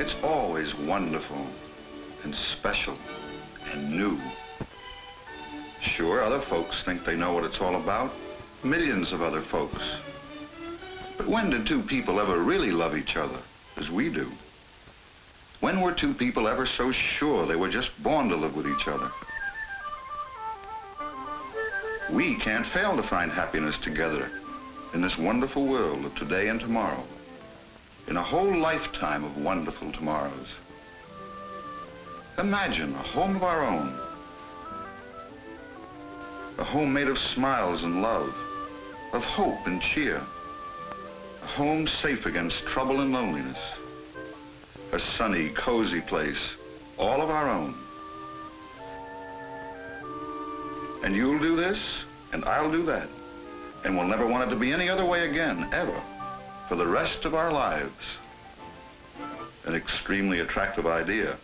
It's always wonderful and special and new. Sure, other folks think they know what it's all about. Millions of other folks. But when did two people ever really love each other as we do? When were two people ever so sure they were just born to live with each other? We can't fail to find happiness together in this wonderful world of today and tomorrow, in a whole lifetime of wonderful tomorrows. Imagine a home of our own, a home made of smiles and love, of hope and cheer, a home safe against trouble and loneliness, a sunny, cozy place, all of our own. And you'll do this, and I'll do that, and we'll never want it to be any other way again, ever, for the rest of our lives. An extremely attractive idea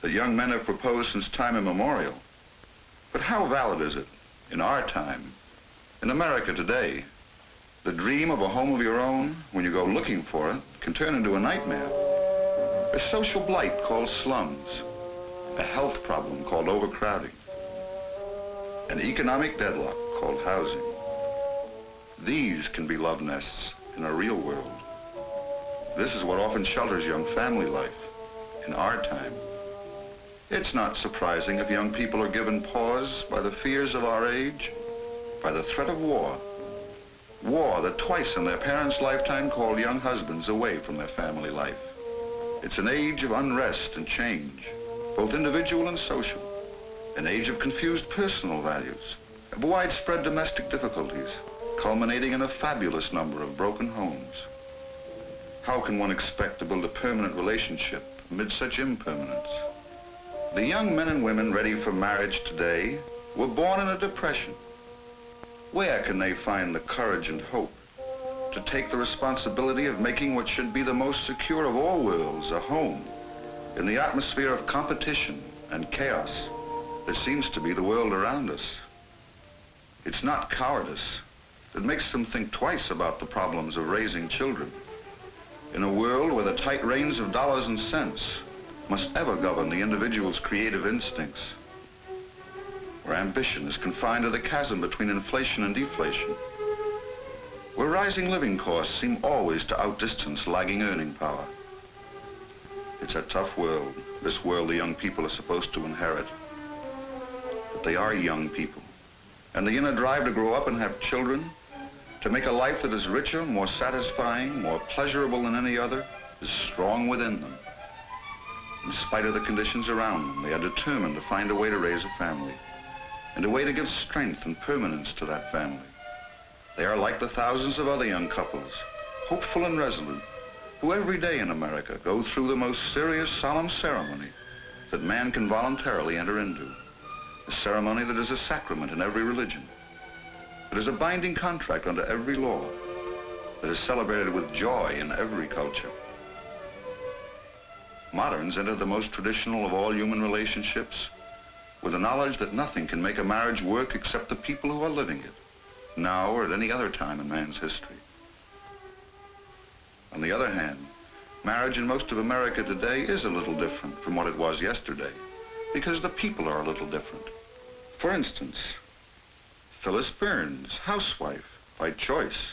that young men have proposed since time immemorial. But how valid is it in our time, in America today? The dream of a home of your own, when you go looking for it, can turn into a nightmare. A social blight called slums, a health problem called overcrowding, an economic deadlock called housing. These can be love nests in a real world. This is what often shelters young family life in our time. It's not surprising if young people are given pause by the fears of our age, by the threat of war. War that twice in their parents' lifetime called young husbands away from their family life. It's an age of unrest and change, both individual and social. An age of confused personal values, of widespread domestic difficulties, culminating in a fabulous number of broken homes. How can one expect to build a permanent relationship amid such impermanence? The young men and women ready for marriage today were born in a depression. Where can they find the courage and hope to take the responsibility of making what should be the most secure of all worlds a home in the atmosphere of competition and chaos that seems to be the world around us? It's not cowardice that makes them think twice about the problems of raising children in a world where the tight reins of dollars and cents must ever govern the individual's creative instincts, where ambition is confined to the chasm between inflation and deflation, where rising living costs seem always to outdistance lagging earning power. It's a tough world, this world the young people are supposed to inherit. But they are young people, and the inner drive to grow up and have children, to make a life that is richer, more satisfying, more pleasurable than any other, is strong within them. In spite of the conditions around them, they are determined to find a way to raise a family, and a way to give strength and permanence to that family. They are like the thousands of other young couples, hopeful and resolute, who every day in America go through the most serious, solemn ceremony that man can voluntarily enter into. A ceremony that is a sacrament in every religion, that is a binding contract under every law, that is celebrated with joy in every culture. Moderns enter the most traditional of all human relationships with the knowledge that nothing can make a marriage work except the people who are living it, now or at any other time in man's history. On the other hand, marriage in most of America today is a little different from what it was yesterday, because the people are a little different. For instance, Phyllis Burns, housewife by choice.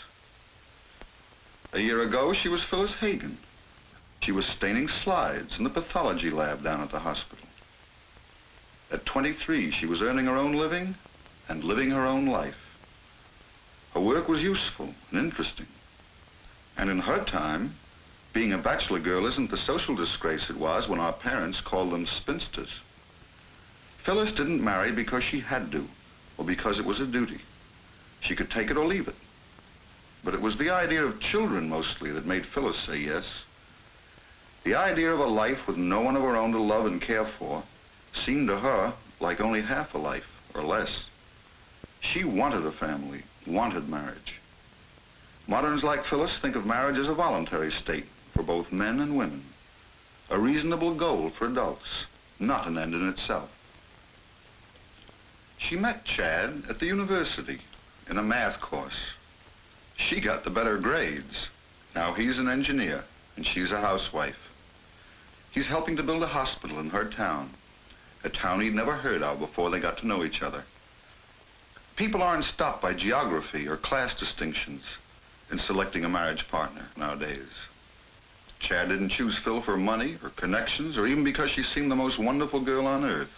A year ago, she was Phyllis Hagen. She was staining slides in the pathology lab down at the hospital. At 23, she was earning her own living and living her own life. Her work was useful and interesting. And in her time, being a bachelor girl isn't the social disgrace it was when our parents called them spinsters. Phyllis didn't marry because she had to, or because it was a duty. She could take it or leave it. But it was the idea of children mostly that made Phyllis say yes. The idea of a life with no one of her own to love and care for seemed to her like only half a life, or less. She wanted a family, wanted marriage. Moderns like Phyllis think of marriage as a voluntary state for both men and women, a reasonable goal for adults, not an end in itself. She met Chad at the university in a math course. She got the better grades. Now he's an engineer and she's a housewife. He's helping to build a hospital in her town, a town he'd never heard of before they got to know each other. People aren't stopped by geography or class distinctions in selecting a marriage partner nowadays. Chad didn't choose Phil for money or connections or even because she seemed the most wonderful girl on earth.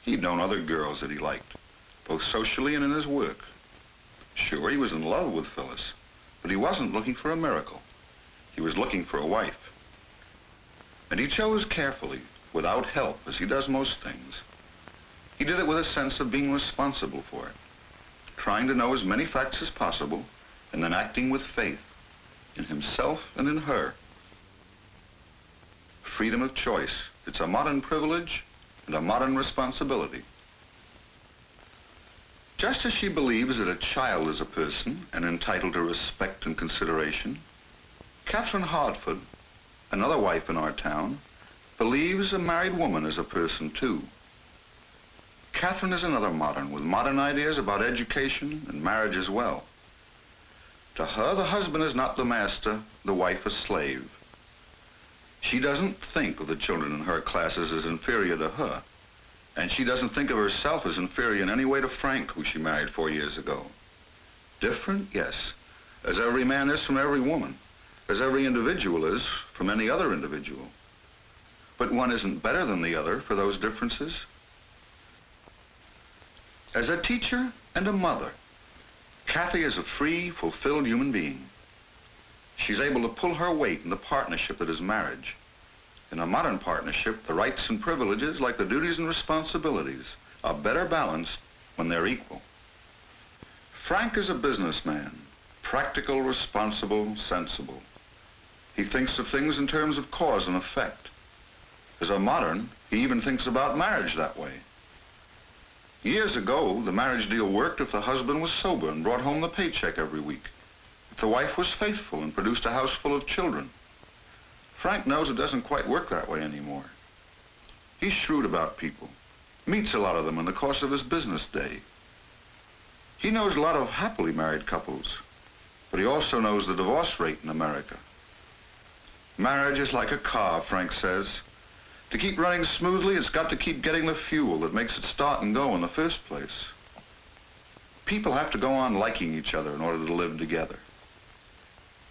He'd known other girls that he liked, both socially and in his work. Sure, he was in love with Phyllis, but he wasn't looking for a miracle. He was looking for a wife. And he chose carefully, without help, as he does most things. He did it with a sense of being responsible for it, trying to know as many facts as possible, and then acting with faith in himself and in her. Freedom of choice. It's a modern privilege and a modern responsibility. Just as she believes that a child is a person and entitled to respect and consideration, Catherine Hartford, another wife in our town, believes a married woman is a person too. Catherine is another modern with modern ideas about education and marriage as well. To her, the husband is not the master, the wife a slave. She doesn't think of the children in her classes as inferior to her, and she doesn't think of herself as inferior in any way to Frank, who she married 4 years ago. Different, yes, as every man is from every woman, as every individual is from any other individual. But one isn't better than the other for those differences. As a teacher and a mother, Kathy is a free, fulfilled human being. She's able to pull her weight in the partnership that is marriage. In a modern partnership, the rights and privileges, like the duties and responsibilities, are better balanced when they're equal. Frank is a businessman, practical, responsible, sensible. He thinks of things in terms of cause and effect. As a modern, he even thinks about marriage that way. Years ago, the marriage deal worked if the husband was sober and brought home the paycheck every week, if the wife was faithful and produced a house full of children. Frank knows it doesn't quite work that way anymore. He's shrewd about people, meets a lot of them in the course of his business day. He knows a lot of happily married couples, but he also knows the divorce rate in America. Marriage is like a car, Frank says. To keep running smoothly, it's got to keep getting the fuel that makes it start and go in the first place. People have to go on liking each other in order to live together.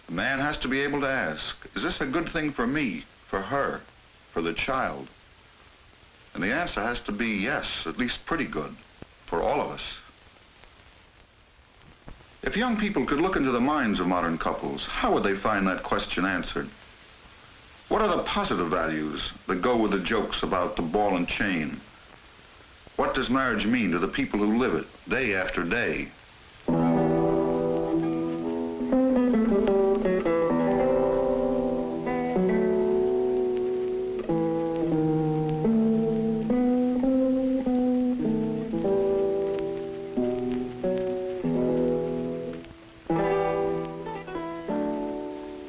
The man has to be able to ask, is this a good thing for me, for her, for the child? And the answer has to be yes, at least pretty good, for all of us. If young people could look into the minds of modern couples, how would they find that question answered? What are the positive values that go with the jokes about the ball and chain? What does marriage mean to the people who live it day after day?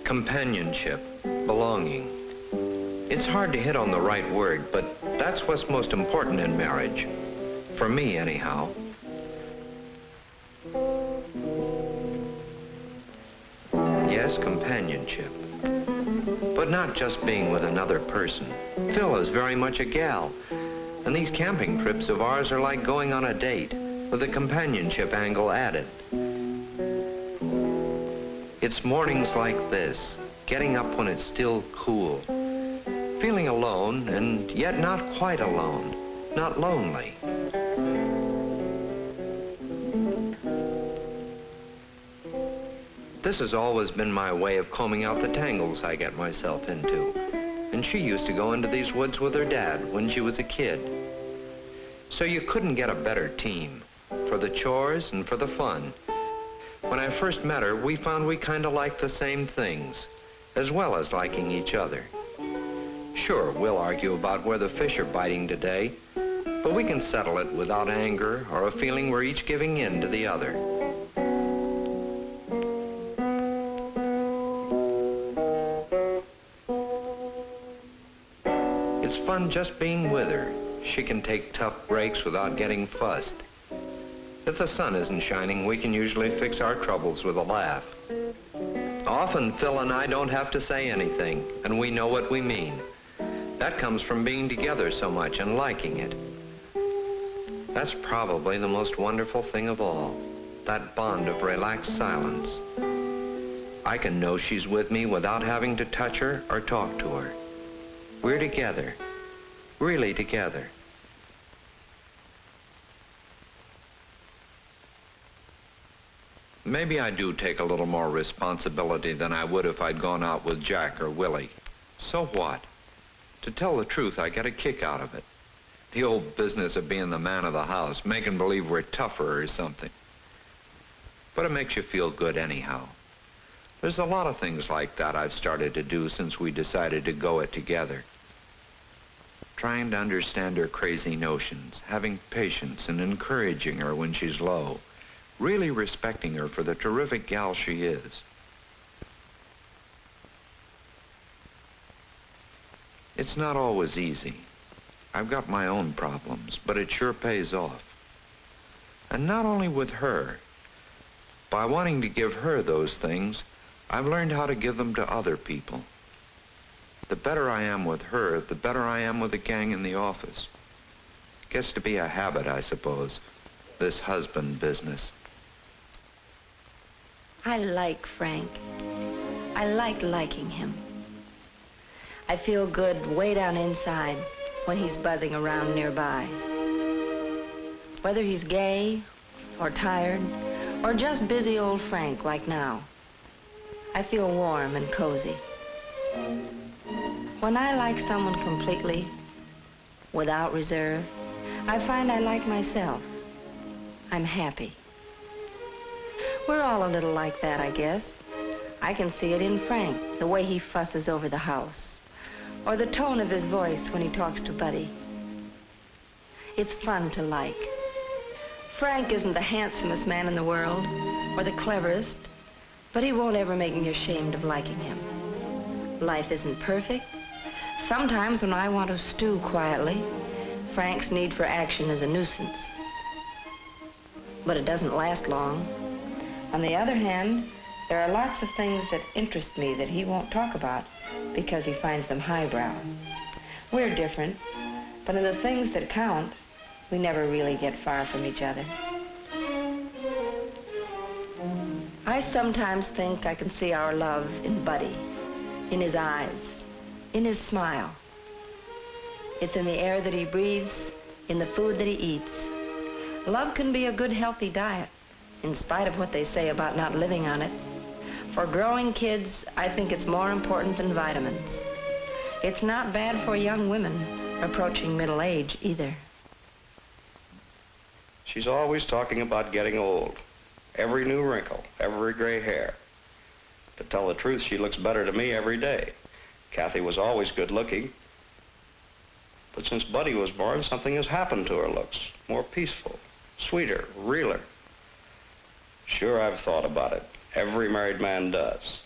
Companionship, belonging. It's hard to hit on the right word, but that's what's most important in marriage. For me, anyhow. Yes, companionship. But not just being with another person. Phil is very much a gal, and these camping trips of ours are like going on a date, with a companionship angle added. It's mornings like this, getting up when it's still cool, feeling alone and yet not quite alone, not lonely. This has always been my way of combing out the tangles I get myself into. And she used to go into these woods with her dad when she was a kid. So you couldn't get a better team, for the chores and for the fun. When I first met her, we found we kind of liked the same things, as well as liking each other. Sure, we'll argue about where the fish are biting today, but we can settle it without anger or a feeling we're each giving in to the other. It's fun just being with her. She can take tough breaks without getting fussed. If the sun isn't shining, we can usually fix our troubles with a laugh. Often, Phil and I don't have to say anything, and we know what we mean. That comes from being together so much and liking it. That's probably the most wonderful thing of all, that bond of relaxed silence. I can know she's with me without having to touch her or talk to her. We're together, really together. Maybe I do take a little more responsibility than I would if I'd gone out with Jack or Willie. So what? To tell the truth, I get a kick out of it. The old business of being the man of the house, making believe we're tougher or something. But it makes you feel good anyhow. There's a lot of things like that I've started to do since we decided to go it together. Trying to understand her crazy notions, having patience and encouraging her when she's low, really respecting her for the terrific gal she is. It's not always easy. I've got my own problems, but it sure pays off. And not only with her. By wanting to give her those things, I've learned how to give them to other people. The better I am with her, the better I am with the gang in the office. Gets to be a habit, I suppose, this husband business. I like Frank. I like liking him. I feel good way down inside when he's buzzing around nearby. Whether he's gay or tired or just busy old Frank like now, I feel warm and cozy. When I like someone completely, without reserve, I find I like myself. I'm happy. We're all a little like that, I guess. I can see it in Frank, the way he fusses over the house, or the tone of his voice when he talks to Buddy. It's fun to like. Frank isn't the handsomest man in the world, or the cleverest, but he won't ever make me ashamed of liking him. Life isn't perfect. Sometimes when I want to stew quietly, Frank's need for action is a nuisance. But it doesn't last long. On the other hand, there are lots of things that interest me that he won't talk about because he finds them highbrow. We're different, but in the things that count, we never really get far from each other. I sometimes think I can see our love in Buddy, in his eyes, in his smile. It's in the air that he breathes, in the food that he eats. Love can be a good, healthy diet, in spite of what they say about not living on it. For growing kids, I think it's more important than vitamins. It's not bad for young women approaching middle age either. She's always talking about getting old. Every new wrinkle, every gray hair. To tell the truth, she looks better to me every day. Kathy was always good looking. But since Buddy was born, something has happened to her looks. More peaceful, sweeter, realer. Sure, I've thought about it. Every married man does.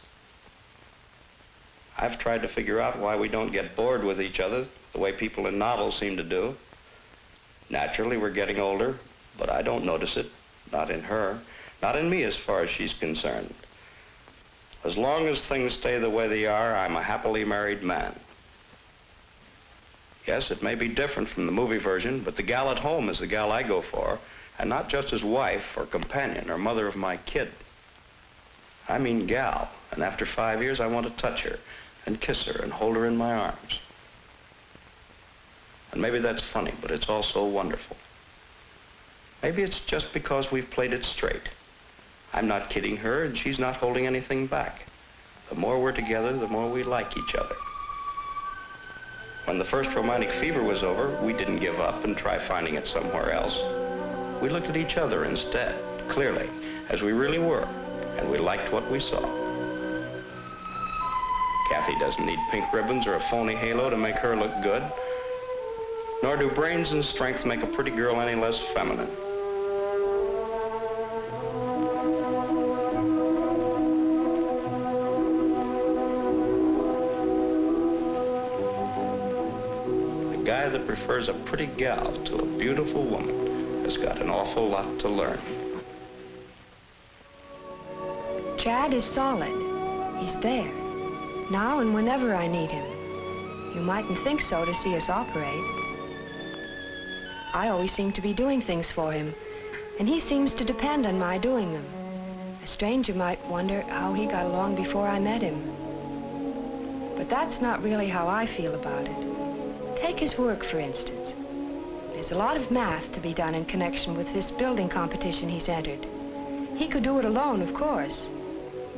I've tried to figure out why we don't get bored with each other the way people in novels seem to do. Naturally, we're getting older, but I don't notice it. Not in her. Not in me as far as she's concerned. As long as things stay the way they are, I'm a happily married man. Yes, it may be different from the movie version, but the gal at home is the gal I go for, and not just as wife or companion or mother of my kid. I mean gal, and after 5 years I want to touch her and kiss her and hold her in my arms. And maybe that's funny, but it's also wonderful. Maybe it's just because we've played it straight. I'm not kidding her, and she's not holding anything back. The more we're together, the more we like each other. When the first romantic fever was over, we didn't give up and try finding it somewhere else. We looked at each other instead, clearly, as we really were, and we liked what we saw. Kathy doesn't need pink ribbons or a phony halo to make her look good, nor do brains and strength make a pretty girl any less feminine. The guy that prefers a pretty gal to a beautiful woman has got an awful lot to learn. Chad is solid. He's there, now and whenever I need him. You mightn't think so to see us operate. I always seem to be doing things for him, and he seems to depend on my doing them. A stranger might wonder how he got along before I met him. But that's not really how I feel about it. Take his work, for instance. There's a lot of math to be done in connection with this building competition he's entered. He could do it alone, of course,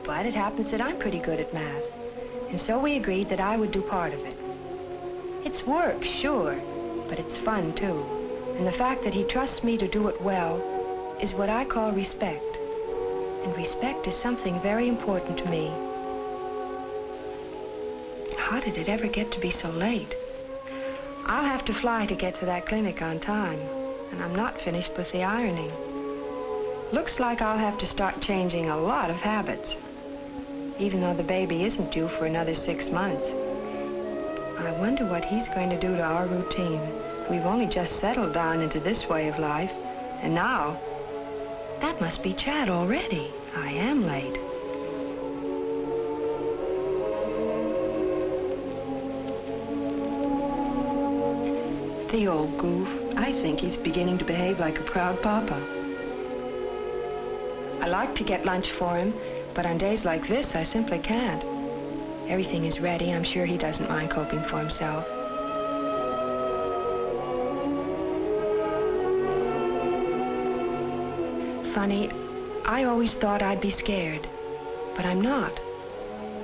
but it happens that I'm pretty good at math, and so we agreed that I would do part of it. It's work, sure, but it's fun, too. And the fact that he trusts me to do it well is what I call respect. And respect is something very important to me. How did it ever get to be so late? I'll have to fly to get to that clinic on time, and I'm not finished with the ironing. Looks like I'll have to start changing a lot of habits, even though the baby isn't due for another 6 months. I wonder what he's going to do to our routine. We've only just settled down into this way of life, and now, that must be Chad already. I am late. The old goof. I think he's beginning to behave like a proud papa. I like to get lunch for him, but on days like this, I simply can't. Everything is ready. I'm sure he doesn't mind coping for himself. Funny, I always thought I'd be scared, but I'm not.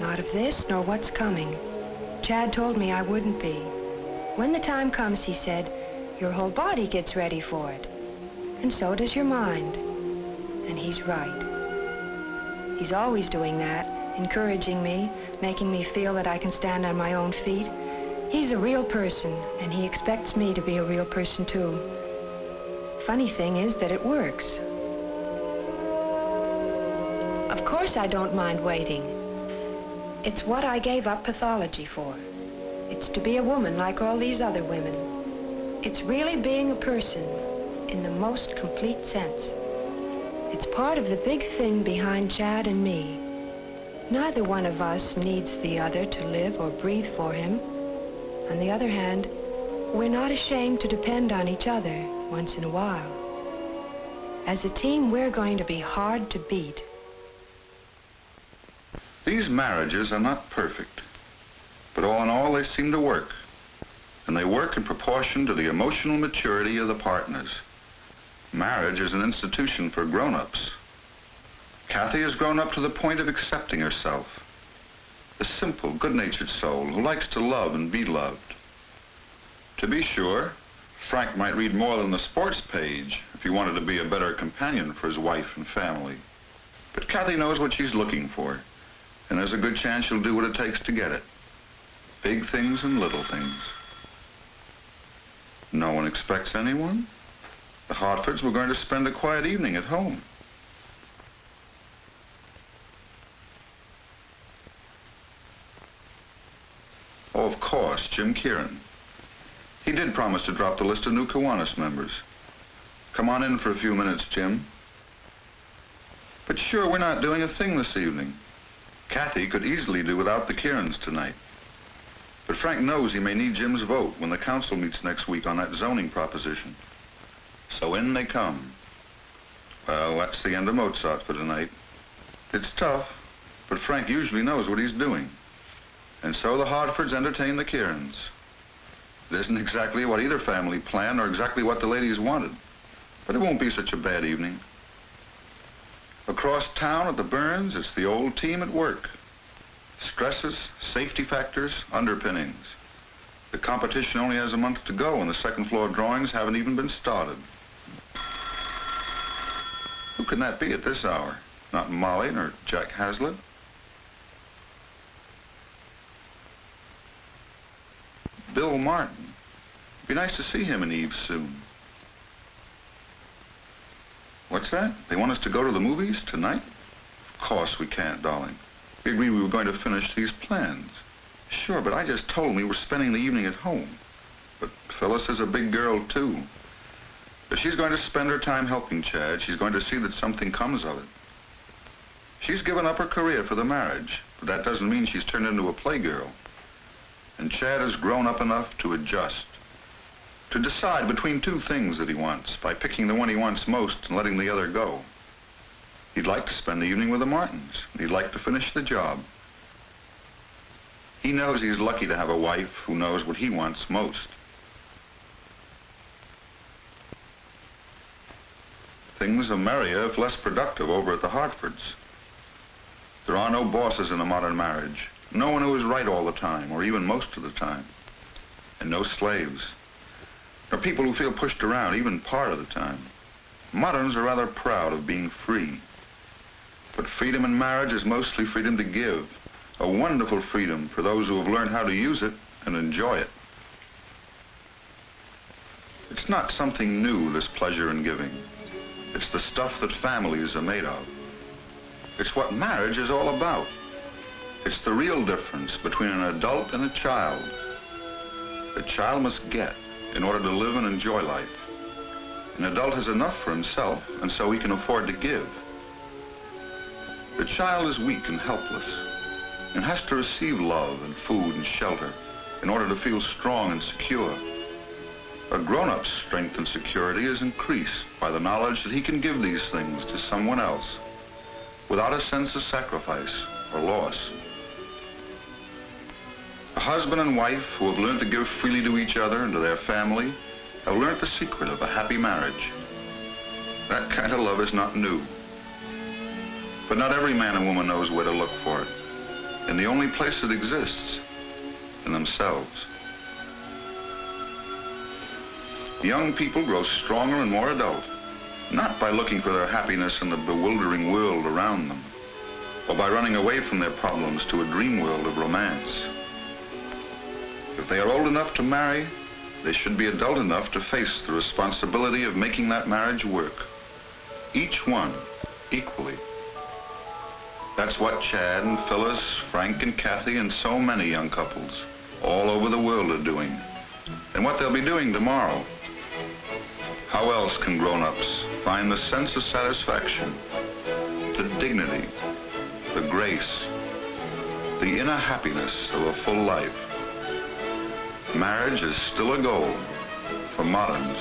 Not of this, nor what's coming. Chad told me I wouldn't be. When the time comes, he said, your whole body gets ready for it, and so does your mind. And he's right. He's always doing that, encouraging me, making me feel that I can stand on my own feet. He's a real person, and he expects me to be a real person, too. Funny thing is that it works. Of course I don't mind waiting. It's what I gave up pathology for. It's to be a woman like all these other women. It's really being a person in the most complete sense. It's part of the big thing behind Chad and me. Neither one of us needs the other to live or breathe for him. On the other hand, we're not ashamed to depend on each other once in a while. As a team, we're going to be hard to beat. These marriages are not perfect, but all in all, they seem to work. And they work in proportion to the emotional maturity of the partners. Marriage is an institution for grown-ups. Kathy has grown up to the point of accepting herself. A simple, good-natured soul who likes to love and be loved. To be sure, Frank might read more than the sports page if he wanted to be a better companion for his wife and family. But Kathy knows what she's looking for, and there's a good chance she'll do what it takes to get it. Big things and little things. No one expects anyone. The Hartfords were going to spend a quiet evening at home. Oh, of course, Jim Kieran. He did promise to drop the list of new Kiwanis members. Come on in for a few minutes, Jim. But sure, we're not doing a thing this evening. Kathy could easily do without the Kierans tonight. But Frank knows he may need Jim's vote when the council meets next week on that zoning proposition. So in they come. Well, that's the end of Mozart for tonight. It's tough, but Frank usually knows what he's doing. And so the Hartfords entertain the Kierans. It isn't exactly what either family planned or exactly what the ladies wanted, but it won't be such a bad evening. Across town at the Burns, it's the old team at work. Stresses, safety factors, underpinnings. The competition only has a month to go and the second floor drawings haven't even been started. Who can that be at this hour? Not Molly nor Jack Hazlitt. Bill Martin. It'd be nice to see him and Eve soon. What's that? They want us to go to the movies tonight? Of course we can't, darling. We agreed we were going to finish these plans. Sure, but I just told him we were spending the evening at home. But Phyllis is a big girl, too. If she's going to spend her time helping Chad, she's going to see that something comes of it. She's given up her career for the marriage, but that doesn't mean she's turned into a playgirl. And Chad has grown up enough to adjust, to decide between two things that he wants by picking the one he wants most and letting the other go. He'd like to spend the evening with the Martins. He'd like to finish the job. He knows he's lucky to have a wife who knows what he wants most. Things are merrier if less productive over at the Hartfords. There are no bosses in a modern marriage. No one who is right all the time, or even most of the time. And no slaves. There are people who feel pushed around even part of the time. Moderns are rather proud of being free. But freedom in marriage is mostly freedom to give. A wonderful freedom for those who have learned how to use it and enjoy it. It's not something new, this pleasure in giving. It's the stuff that families are made of. It's what marriage is all about. It's the real difference between an adult and a child. The child must get in order to live and enjoy life. An adult has enough for himself, and so he can afford to give. The child is weak and helpless, and has to receive love and food and shelter in order to feel strong and secure. A grown-up's strength and security is increased by the knowledge that he can give these things to someone else without a sense of sacrifice or loss. A husband and wife who have learned to give freely to each other and to their family have learned the secret of a happy marriage. That kind of love is not new. But not every man and woman knows where to look for it. And the only place it exists, in themselves. Young people grow stronger and more adult, not by looking for their happiness in the bewildering world around them, or by running away from their problems to a dream world of romance. If they are old enough to marry, they should be adult enough to face the responsibility of making that marriage work. Each one, equally. That's what Chad and Phyllis, Frank and Kathy, and so many young couples all over the world are doing, and what they'll be doing tomorrow. How else can grown-ups find the sense of satisfaction, the dignity, the grace, the inner happiness of a full life? Marriage is still a goal for moderns.